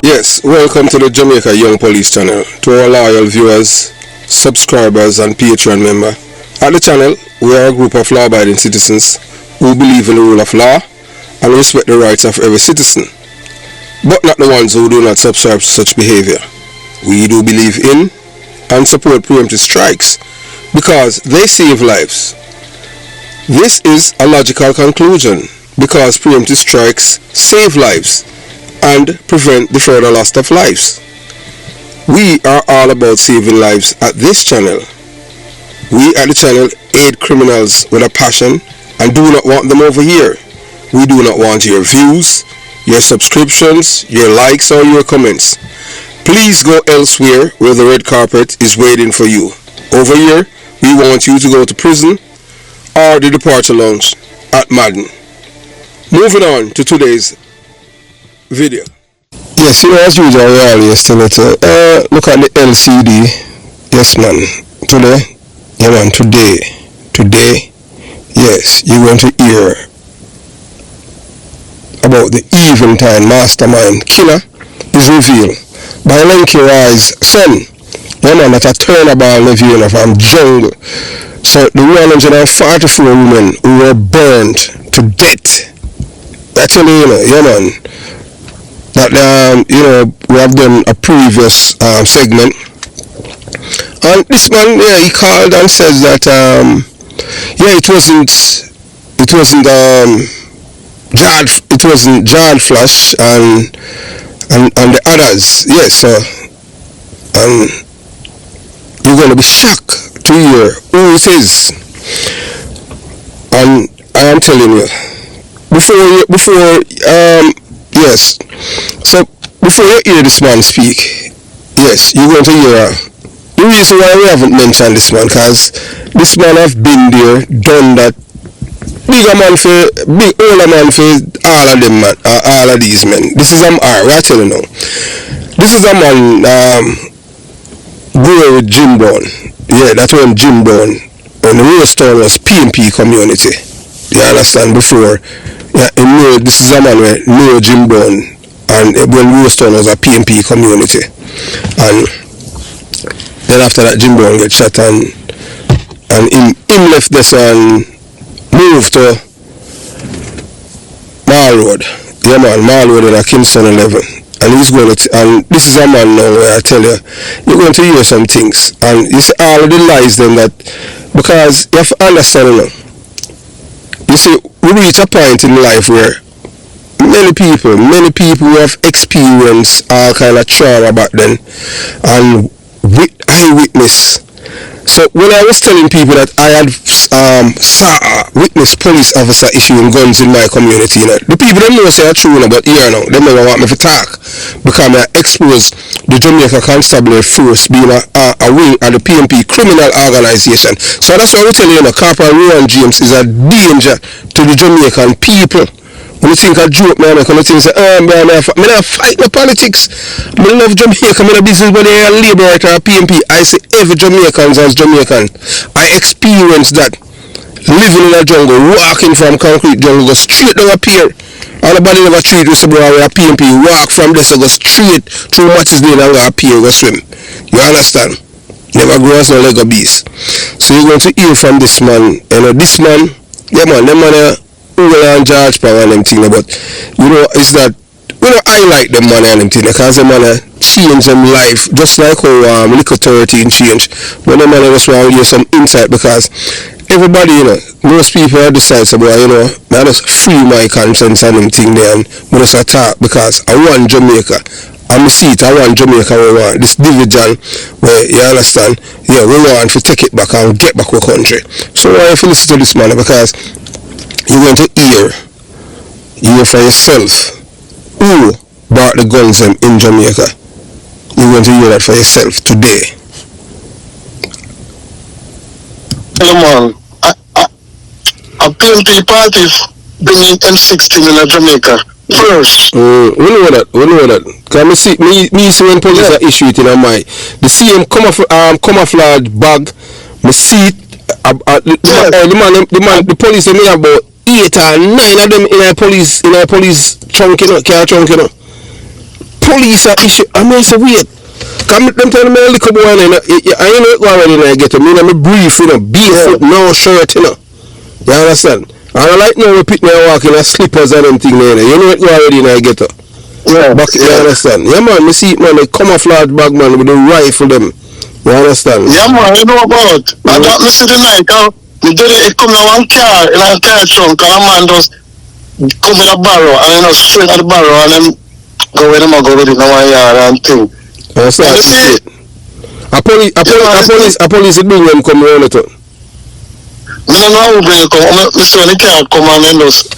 Yes, welcome to the Jamaica Young Police Channel. To our loyal viewers, subscribers and Patreon members. At the channel, we are a group of law-abiding citizens who believe in the rule of law and respect the rights of every citizen, but not the ones who do not subscribe to such behavior. We do believe in and support preemptive strikes because they save lives. This is a logical conclusion because preemptive strikes save lives and prevent the further loss of lives. We are all about saving lives at this channel. We at the channel aid criminals with a passion and do not want them over here. We do not want your views, your subscriptions, your likes or your comments. Please go elsewhere where the red carpet is waiting for you. Over here, we want you to go to prison or the departure lounge at Madden. Moving on to today's video. Yes, as usual, we are yesterday to look at the LCD. Yes, man. Today, yeah, man. Today, yes, you're going to hear about the Eventide mastermind killer is revealed by Lanky Rice's son. Yeah, man, that a turnabout reveal from jungle. So the 144 women who were burned to death. Actually, yeah, man. That we have done a previous segment, and this man, yeah, he called and says that it wasn't John Flash and the others. Yes, so you're gonna be shocked to hear who it is, and I am telling you before yes. So before you hear this man speak, yes, you're going to hear the reason why we haven't mentioned this man, because this man have been there, done that. Big older man for all of them, man, all of these men. This is I tell you now. This is a man grew with Jim Brown. Yeah, that's when Jim Brown and the real story was PMP community. You understand? Before, yeah, this is a man where knew Jim Brown. And when Rooston was a PMP community, and then after that Jim Brown get shot, and him left this and moved to Mall Road. Yeah, man, Mall Road in a Kingston 11, and he's going to and this is a man now where I tell you, you're going to hear some things, and you see all of the lies then that, because you have to understand now. You see, we reach a point in life where many people who have experienced all kind of trauma back then and eyewitness. So when I was telling people that I had witnessed police officer issuing guns in my community, the people them know say are true, but here now, they never want me to talk because I expose the Jamaica Constabulary Force being a wing of the PMP criminal organization. So that's why we tell you, Corporal Rowan James is a danger to the Jamaican people. When you think a joke, man, when you think, man, I fight no politics. I love Jamaica, I'm a business body, a liberator, a PMP. I say every Jamaicans as Jamaican. I experienced that. Living in a jungle, walking from concrete jungle, go straight down a pier. All the body never treat us about a PMP. Walk from this, go straight through Matches Lane and go a pier, go swim. You understand? Never grows no Lego beast. So you're going to hear from this man. This man, yeah, man, them man, and George Power and them thing, but it's that I like them money and them thing because them money change them life just like how Liquor 13 change. But them money just want to give some insight because everybody, most people decide about, I just free my conscience and them thing there and I just attack because I want Jamaica. I'm a seat, I want Jamaica, we want this division where, you understand, yeah, we want to take it back and get back our country. So I have to listen to this man because you're going to hear for yourself who brought the guns in Jamaica. You're going to hear that for yourself today. Hello, man. A PMP party bringing M16 in Jamaica first. We know that. Because me see when police are issued in my the same camouflage bag, me see it. The police they mean about 8 or 9 of them in a police trunk, car trunk, police are issue. I mean, say wait. Come them tell me a little boy, I ain't know already. I get him. I'm a brief, barefoot, no shirt, You understand? And I like now we pick me walking in slippers and them thing there. You know it already. I get her. Yeah. But you understand? Yeah, man. Me see it, man. They camouflage bag, man, with the rifle them. You understand? Yeah, man. You know about. I thought me see the night. Me did it come in one car in a car trunk, and a man just come in a barrow, and straight at the barrow, and then go with him and go with it in one yard and thing. Understand? See, a police bring them come around it. I don't know who bring it come. I see when the car come and then just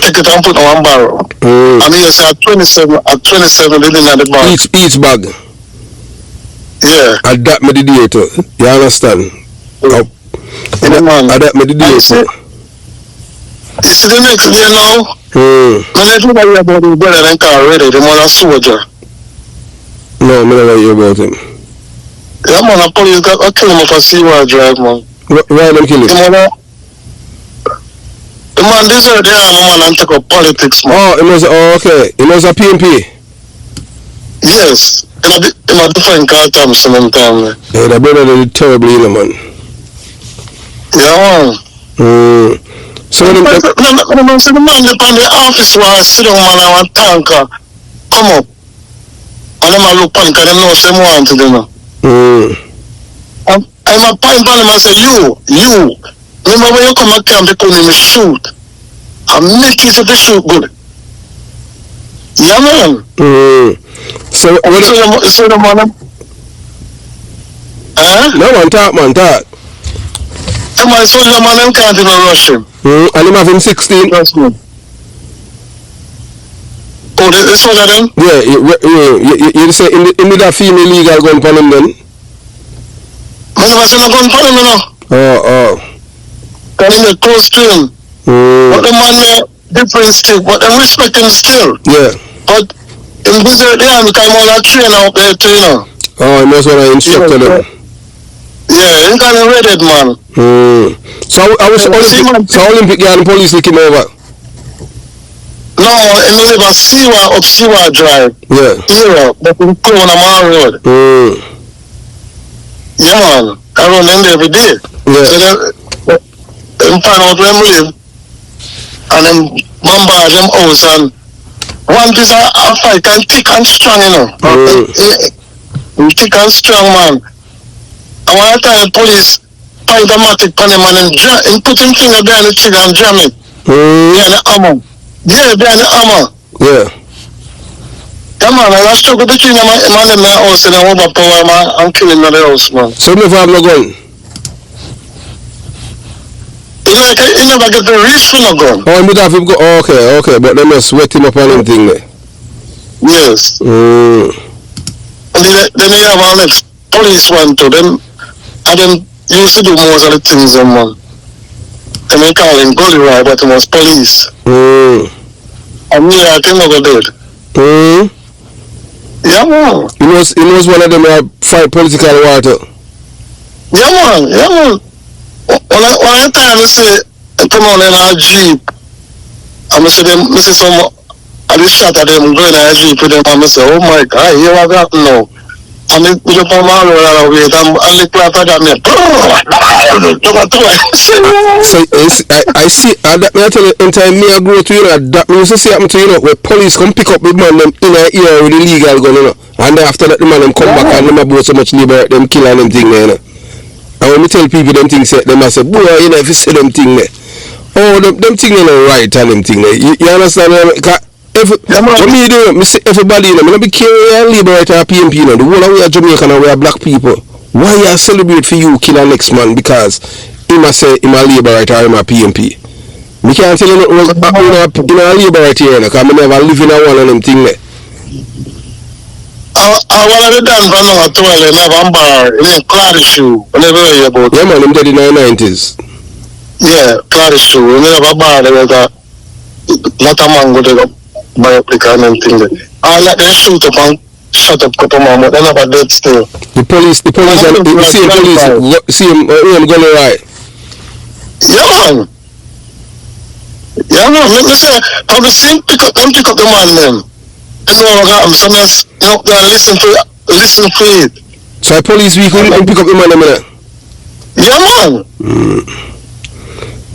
take it and put on one barrow. I mean, you say at 27 living at the barrow. Each bag. Yeah. And that me the day too. You understand? Man. That me the day too. You see the next day now? When I think about the brother and car already, the man a soldier. No, I never hear about him. Yeah, man, the police got kill him off a seaward drive, man. Why them kill him? The man deserved the man and take up politics, man. Okay. It was a PMP. Yes. In a different car time sometimes. Yeah, the brother did terribly, man. Yeah, man. So when the man upon the office where I sit down, man, I want tanker come up. And them a look panic and them know say want to do now. I'm a point on him and say, you, remember when you come at camp, they call me shoot. And make it to shoot good. Yeah, man. So the man, no, man, talk. The man, so the man can't even rush him. And him have him 16. That's good. Oh, they saw that then? Yeah, you say in that female legal gun for him then? I never seen a gun for him, you know. Because him close to him. But the man different still, but they respect him still. Yeah. But in Blizzard, yeah, because I'm on a trainer up there too, you know. He must want to instruct them. Yeah, he got read it, man. So I was Olympic guy and police took him over. No, I mean about Seaward Drive. Yeah. Here, but in Corona Mall Road. Yeah, man. I run them there every day. Yeah. So them find out where we live, and them bombard them house, and one piece of fight can thick and strong, you know. Thick and strong, man. And one time the police find a matic on him and put him finger behind the trigger and jam it. Behind the armor. Yeah, behind the armor. Yeah. Yeah, man, I struggle between him and in my house and I overpower him and kill him in the house, man. So you never have no gun? He never get the reach for no gun. He would have him go, okay, but they must wet him up on anything there. Yes. And then you have all the police one too, and them used to do most of the things, man. And they call him Gully Roy, but he was police. And me, I think never did. Yeah, man. He was one of them that fight political water. Yeah, man. When I time I say, I come on in a Jeep, and I see some, I just shot at them going in a Jeep with them, and I say, oh my God, here I got now. And I put up on my road and I wait, and I look like that, and so I see, I tell you, in time me I grow to, that me used to see happen to, where police come pick up the man them in a ear with the legal gun, and then after that the man them come back and them about so much labor, them kill and them thing there, And when me tell people them things, them I say, boy, if you see them thing there, them thing are right and them thing there, you understand? What me do, me say everybody, I don't be carrying a liberator or PMP, the whole of we are Jamaican and we are black people. Why you celebrate for you kill our next man? Because he must say him a liberator or him a PMP. Me can't tell you nothing in a liberator here, because I never live in a one of them thing there. I want to done for now at all, and have a bar in a cloud shoe, whenever you about it. Yeah, man, I'm dead in the 90s. Yeah, cloud shoe, we have a bar, there was a lot of man go there, buy up the car and thing there. I let them shoot up and shut up couple more, but they never dead still. The police, see him going right. Yeah, man, let me say, I've seen pick up the man them. know what happened. So listen to it. So a police vehicle and pick up the man a minute. Yeah, man.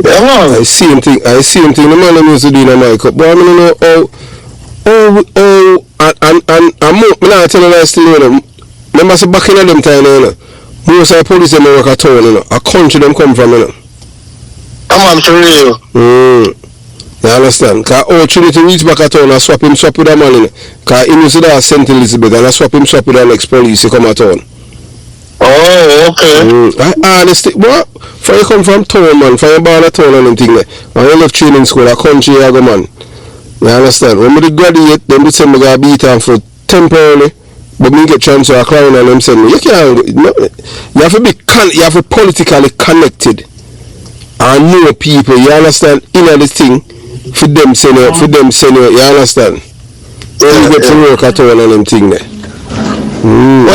Yeah, man. I see him thing. The man them used to do in a mic up. But I don't know and I'm not telling you still, you know. Remember, so back in them time, you know. Most of the police them work at town, you know. A country them come from, you know. I'm on for real. You understand? Because all Trinity reach back at town and swap with a man, you know. Because he used to have St. Elizabeth and I swap with the next police to come at town. Oh, okay. I honestly, what? For you come from town, man, for you born at town and them thing there. When you left training school, a country you go, man. You understand? When we graduate, them they send me to beat on for temporarily, but me get chance to a client and them send me. You can't, you have to be, you have to politically connected and know people, you understand, in the thing, for them send you, you understand? When you get to work at all and them thing there. When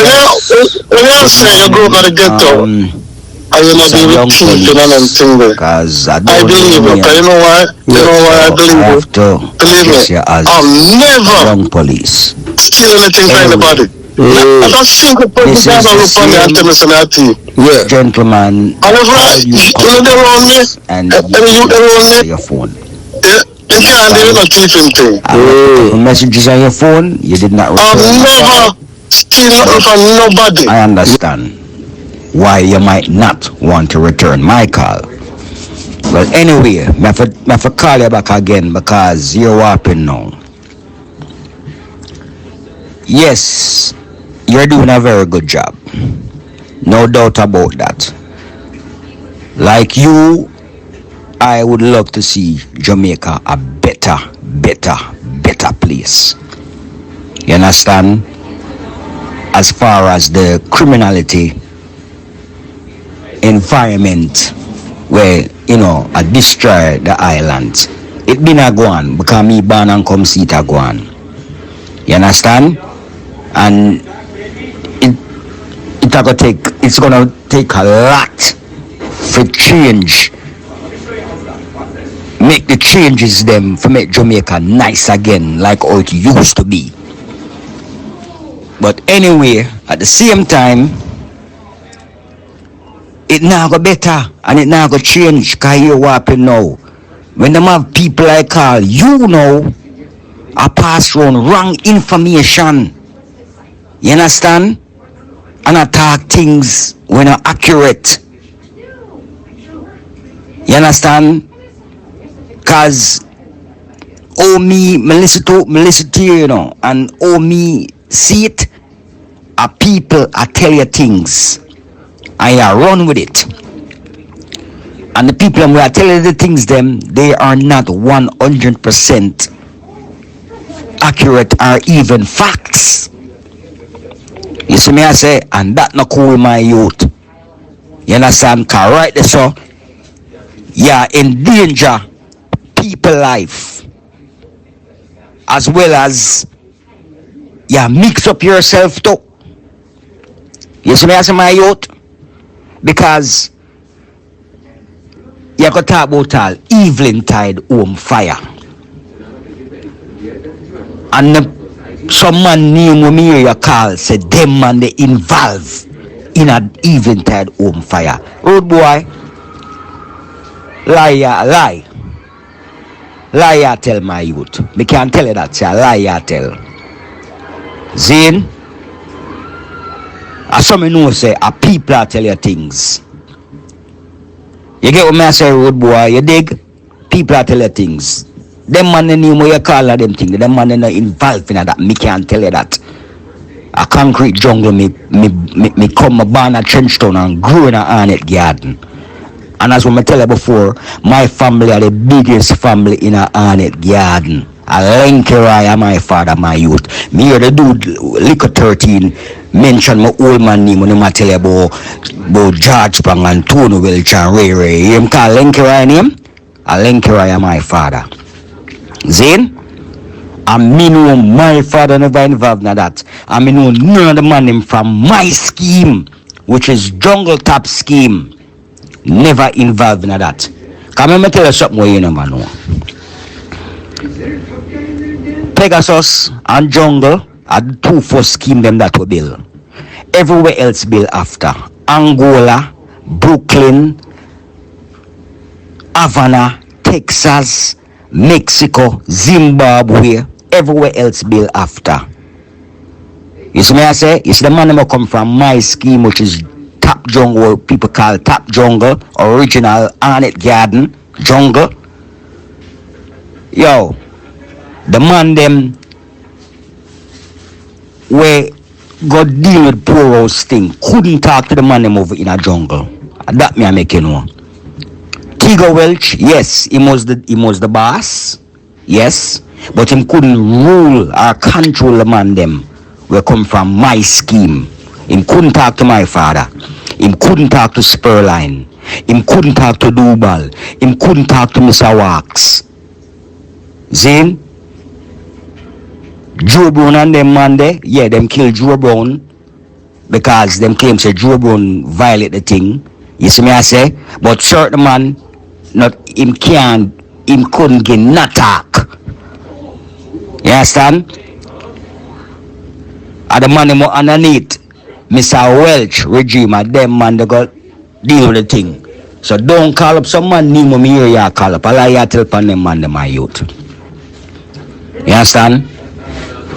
you say you go to the ghetto, I will not be with teaching and them thing there. I believe it, you know why? You know why I believe it? Believe me, I'll never young police steal anything from anybody. I don't think the person that will look for me and tell me something. Yeah. Gentleman, you know around me, and you around me, your phone. You can't do no teaching thing. Messages on your phone, you did not I'll never steal nothing from nobody. I understand why you might not want to return my call. Well, anyway, I have to call you back again because you're warping now. Yes, you're doing a very good job. No doubt about that. Like you, I would love to see Jamaica a better place. You understand? As far as the criminality environment where, you know, I destroy the islands. It been a go on because me born and come see it a go on. You understand? And it's gonna take a lot for change. Make the changes them for make Jamaica nice again like how it used to be. But anyway, at the same time, it now go better and it now go change because you're warping now. When them have people like Carl, you know, I pass around wrong information. You understand? And attack things when are accurate. You understand? Cause me listen to you know, and me see it, people I tell you things and you run with it. And the people who are telling you the things them, they are not 100% accurate or even facts. You see me I say, and that not cool my youth. You understand? Cause right there so yeah, endanger people life as well as mix up yourself too. You see me I say my youth? Because you could talk about all Eventide home fire. And some man name when me hear you call say them man they involved in an Eventide home fire. Road boy, lie. Lie tell my youth. Me can't tell you that, say lie tell. Zane, as some know say a people are tell you things. You get what me I say, road boy, you dig? People are tell you things. Them man the name where you call them things, them man not involved in that. Me can't tell you that. A concrete jungle me come a born a trench town and grew in a Arnett garden. And as we tell you before, my family are the biggest family in a Arnett garden. A Lenkerai my father, my youth. Me hear the dude Liquor 13 mention my old man name when I tell you about George Sprang and Tony Welch and Ray. Him call Lenkerai name? A Lenkerai my father. Zane? And me know my father never involved in that. And me know none of the man him from my scheme, which is Jungle Top scheme. Never involved in that. Come let me tell you something where you never know. Pegasus and Jungle are the two first scheme them that we build. Everywhere else build after. Angola, Brooklyn, Havana, Texas, Mexico, Zimbabwe, everywhere else build after. You see me I say? You see the man that come from my scheme, which is Top Jungle, people call Top Jungle, original Arnett Garden, Jungle. Yo, the man them where go deal with poor house thing couldn't talk to the man them over in a jungle. That me I make you know. Tiger Welch, yes, he was the boss, yes, but him couldn't rule or control the man them where come from my scheme. Him couldn't talk to my father. Him couldn't talk to Spurline. Him couldn't talk to Dubal. Him couldn't talk to Mr. Wax. Zane, Joe Brown and them man there, yeah, them kill Joe Brown because them claim say Joe Brown violate the thing. You see me I say? But certain man, not him couldn't get no talk. You understand? And the man them underneath Mr. Welch regime and them man they got deal with the thing. So don't call up some man name me here you call up. All you tell upon them man them my youth. You understand?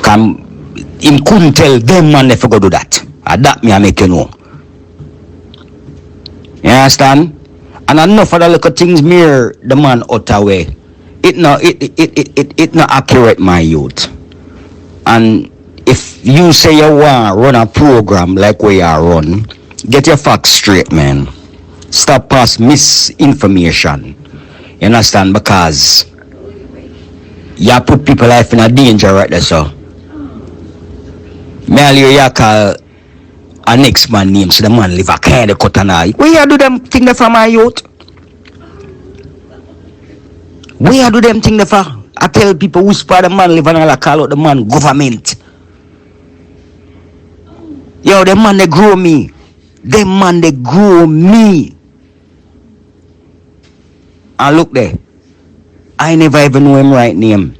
Him couldn't tell them man if go do that. And that me I make you know. You understand? And enough of the little things mirror the man out away. It not accurate my youth. And if you say you want to run a program like we are run, get your facts straight, man. Stop pass misinformation. You understand? Because you put people life in a danger right there, so. Merely you call a next man name, so the man live a kind of cut and eye. Where you do them thing there for my youth? Where you do them thing there for? I tell people whisper the man live and I call out the man government. Yo, them man they grow me. Them man they grow me. And look there. I never even know him right name.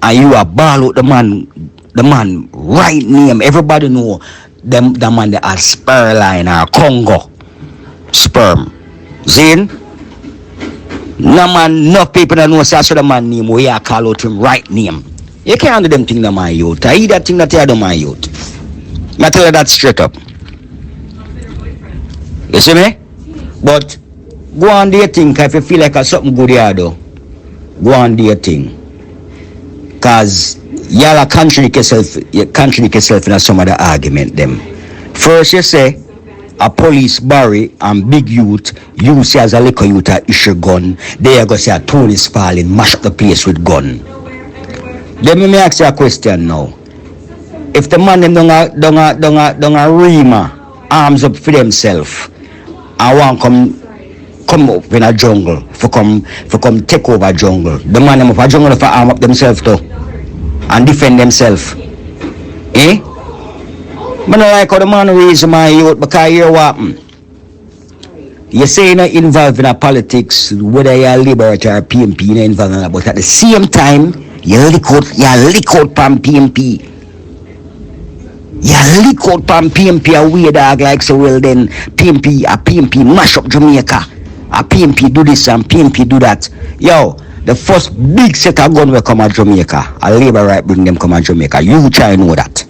And you are ball out the man right name. Everybody know them the man that are Spurline or Congo. Sperm. Zane? No man, no people that know so the man name where you call out him right name. You can't do them thing to my youth. I eat that thing that you do my youth. I tell you that straight up. You see me? But go on do your thing, if you feel like a something good you do. Go on do your thing. Cause y'all contradict yourself in some of the argument them. First you say a police Barry and big youth, you see as a little youth a issue gun, they are gonna say a police falling, mash up the place with gun. Let me ask you a question now. If the man them don't rima arms up for themselves, I want come up in a jungle for come take over jungle. The man them up a jungle for arm up themselves too and defend themselves. Eh? I don't like how the man raise my youth because you what happen. You say you're not involved in a politics, whether you're Liberty or PMP, you're not involved in that, but at the same time, you lick out from PMP. You lick out from PMP a weird dog like so well then PMP mash up Jamaica. A PMP do this and PMP do that. Yo, the first big set of gun will come at Jamaica. A labor right bring them come at Jamaica. You try know that.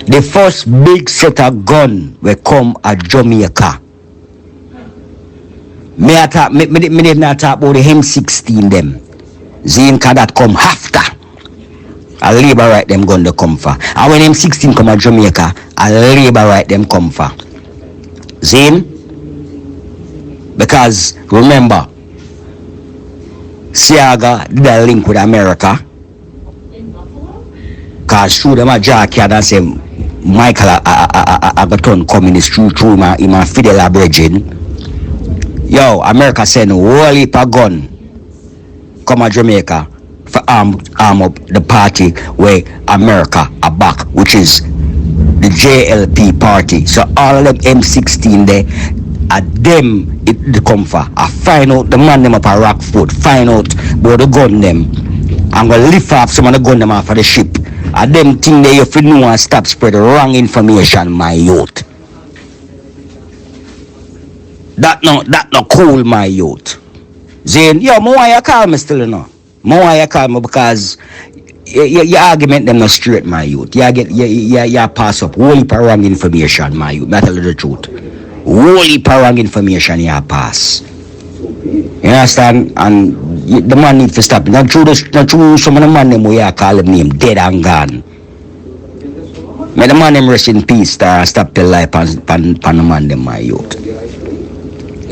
The first big set of gun will come at Jamaica. Me did not talk about the M16 them. Zinka that come after. A labor right them gun to come for. And when M16 come at Jamaica, a labor right them come for. Zin? Because remember, Siaga did a link with America. Because through them a jackyard and say Michael Agaton communist through my Fidel Abridging. Yo, America send a whole heap of gun come at Jamaica for arm up the party where America are back, which is the JLP party. So all of them M16 there, at them it come for. I find out the man them up a Rockford, find out about the gun them. I'm gonna lift off some of the gun them off of the ship. And them thing they if you know and stop spread wrong information, my youth. That no cool, my youth. Zane, yo, more why you call me still, you know. More why you call me because your argument them not straight, my youth. You pass up whole heap of wrong information, my youth. I tell you the truth. Whole heap of wrong information you pass. You understand? And the man need to stop. Not true some of the man them where you call him name dead and gone. May the man them rest in peace and stop the life on the man them, my youth.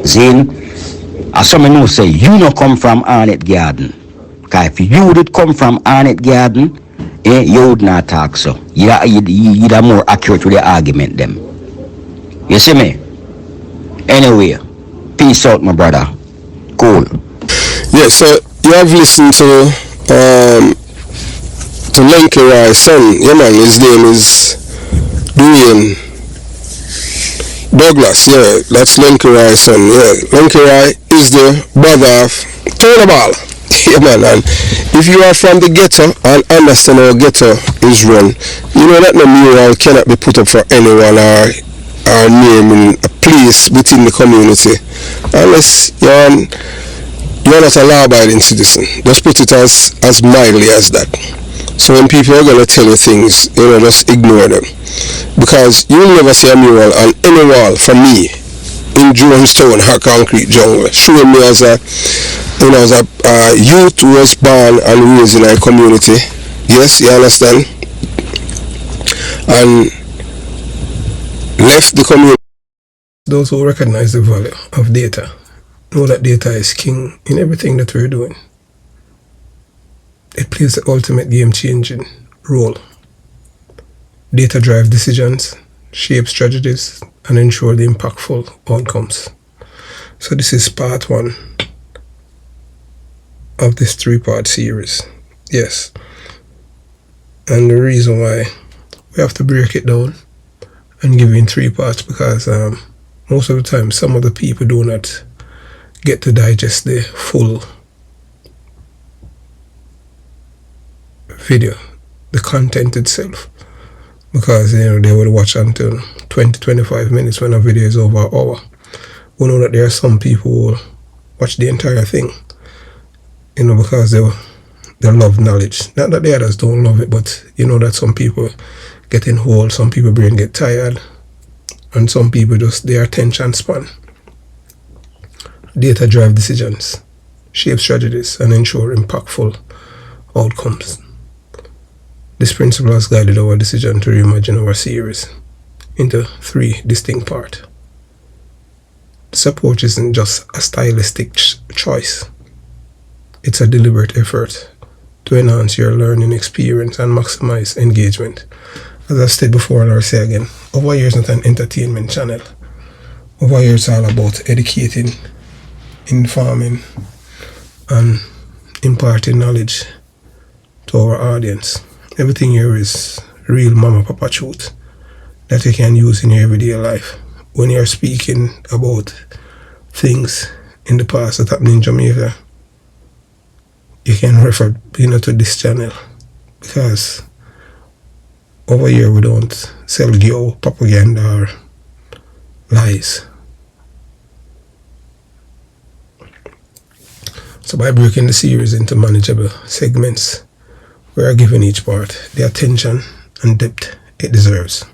Zane, as some know say you no come from Arnett Garden. Cause if you did come from Arnett Garden, you would not talk so. You're more accurate with the argument them. You see me? Anyway, peace out, my brother. Cool. Yeah, so you have listened to Lenky Rye's son. Yeah, man, his name is Dwayne Douglas. Yeah, that's Lenky Rye's son. Yeah, Lenky Rye is the brother of Tony. Yeah, man, and if you are from the ghetto and understand how ghetto is run, you know that no mural cannot be put up for anyone or name in a place within the community unless you're not a law-abiding citizen. Just put it as mildly as that. So when people are going to tell you things, just ignore them. Because you will never see a mural on any wall from me in Jonestown or Concrete Jungle showing me as a youth who was born and raised in a community. Yes, you understand? And left the community. Those who recognize the value of data know that data is king in everything that we're doing. It plays the ultimate game-changing role. Data drive decisions, shape strategies, and ensure the impactful outcomes. So this is part 1 of this 3-part series. Yes. And the reason why we have to break it down and give it in 3 parts because most of the time some of the people do not get to digest the full video, the content itself, because they would watch until 20-25 minutes when a video is over an hour. We know that there are some people who watch the entire thing, because they love knowledge. Not that the others don't love it, but that some people get in hole, some people brain get tired, and some people just their attention span. Data drive decisions, shape strategies, and ensure impactful outcomes. This principle has guided our decision to reimagine our series into 3 distinct parts. This approach isn't just a stylistic choice. It's a deliberate effort to enhance your learning experience and maximize engagement. As I've said before and I'll say again, Over Here is not an entertainment channel. Over Here is all about educating, informing, and imparting knowledge to our audience. Everything here is real mama papa truth that you can use in your everyday life. When you're speaking about things in the past that happened in Jamaica, you can refer to this channel, because over here we don't sell ghetto propaganda or lies. So by breaking the series into manageable segments, we are giving each part the attention and depth it deserves.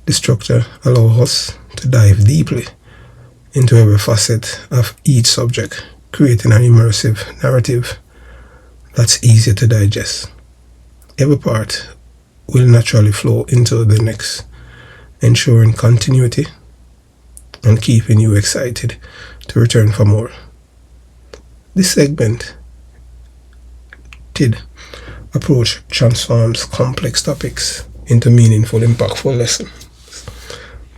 The structure allows us to dive deeply into every facet of each subject, creating an immersive narrative that's easier to digest. Every part will naturally flow into the next, ensuring continuity and keeping you excited to return for more. This segment approach transforms complex topics into meaningful, impactful lessons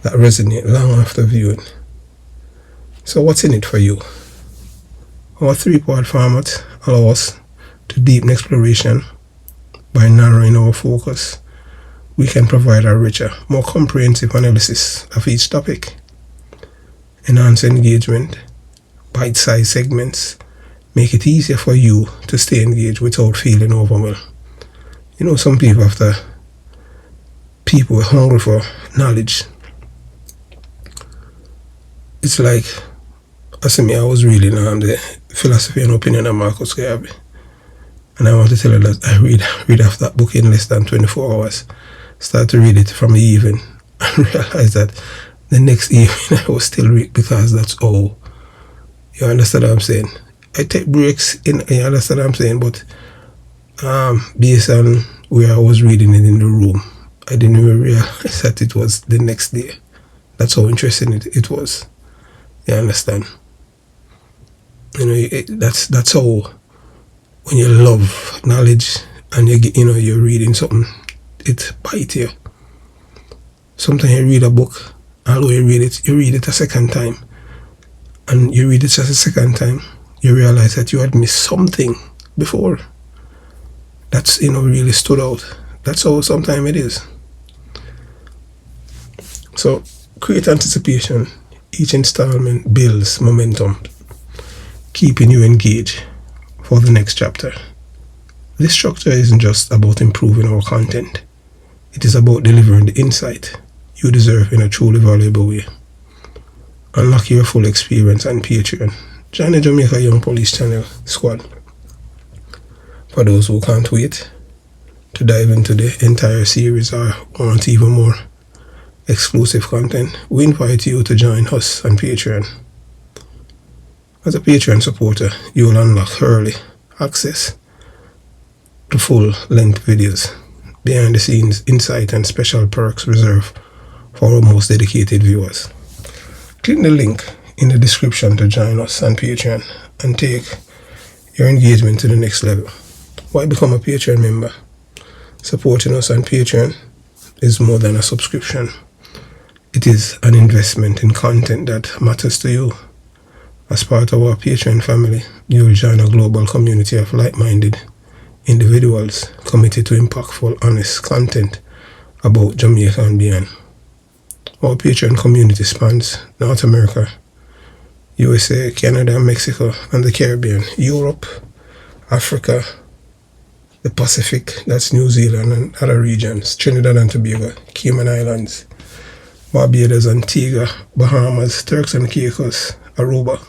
that resonate long after viewing. So what's in it for you? Our 3-part format allows us to deepen exploration. By narrowing our focus, we can provide a richer, more comprehensive analysis of each topic, enhance engagement, bite-sized segments make it easier for you to stay engaged without feeling overwhelmed. You know, some people people are hungry for knowledge. It's like, I was reading the Philosophy and Opinion of Marcus Garvey. And I want to tell you that I read off that book in less than 24 hours. Start to read it from the evening and realize that the next evening I was still reading, because that's all. You understand what I'm saying? I take breaks you understand what I'm saying? But based on where I was reading it in the room, I didn't even realize that it was the next day. That's how interesting it was. You understand? You know, that's how, when you love knowledge and you're reading something, it bites you. Sometimes you read a book, although you read it a second time, and you read it just a second time, you realize that you had missed something before. That's, really stood out. That's how sometimes it is. So, create anticipation. Each installment builds momentum, keeping you engaged for the next chapter. This structure isn't just about improving our content. It is about delivering the insight you deserve in a truly valuable way. Unlock your full experience on Patreon. Join the Jamaica Young Police Channel squad. For those who can't wait to dive into the entire series or want even more exclusive content, we invite you to join us on Patreon. As a Patreon supporter, you will unlock early access to full-length videos, behind-the-scenes insight, and special perks reserved for our most dedicated viewers. Click the link in the description to join us on Patreon and take your engagement to the next level. Why become a Patreon member? Supporting us on Patreon is more than a subscription. It is an investment in content that matters to you. As part of our Patreon family, you will join a global community of like-minded individuals committed to impactful, honest content about Jamaica and beyond. Our Patreon community spans North America, USA, Canada, Mexico, and the Caribbean, Europe, Africa, the Pacific, that's New Zealand and other regions, Trinidad and Tobago, Cayman Islands, Barbados, Antigua, Bahamas, Turks and Caicos, Aruba.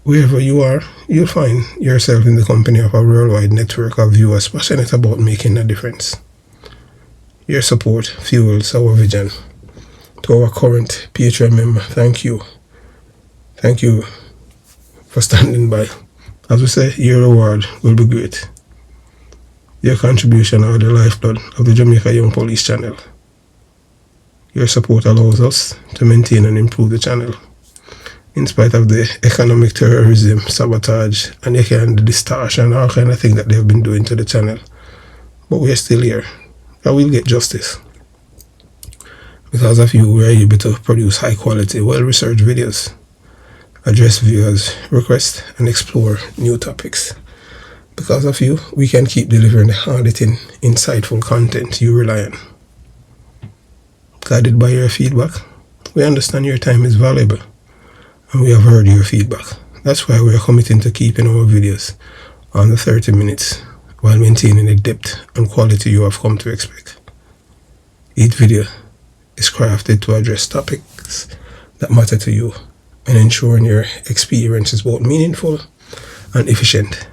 Wherever you are, you'll find yourself in the company of a worldwide network of viewers passionate about making a difference. Your support fuels our vision. To our current Patreon member, thank you. Thank you for standing by. As we say, your reward will be great. Your contribution are the lifeblood of the Jamaica Young Police Channel. Your support allows us to maintain and improve the channel. In spite of the economic terrorism, sabotage, and the distortion, all kind of things that they've been doing to the channel. But we're still here. And we'll get justice. Because of you, we're able to produce high quality, well-researched videos, address viewers' requests, and explore new topics. Because of you, we can keep delivering the hard-hitting, insightful content you rely on. Guided by your feedback, we understand your time is valuable, and we have heard your feedback. That's why we are committing to keeping our videos under 30 minutes while maintaining the depth and quality you have come to expect. Each video is crafted to address topics that matter to you and ensuring your experience is both meaningful and efficient.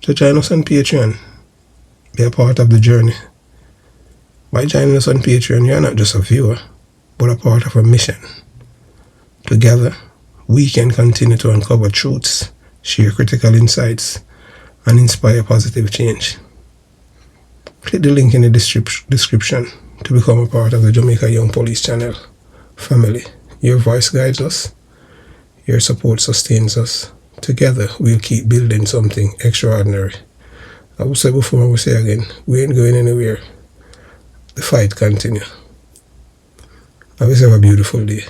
So join us on Patreon. Be a part of the journey. By joining us on Patreon, you are not just a viewer, but a part of a mission. Together, we can continue to uncover truths, share critical insights, and inspire positive change. Click the link in the description to become a part of the Jamaica Young Police Channel family. Your voice guides us. Your support sustains us. Together, we'll keep building something extraordinary. I will say before, I will say again, we ain't going anywhere. The fight continues. Have yourself a beautiful day.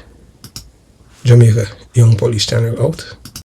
Jamaica Young Police Channel out.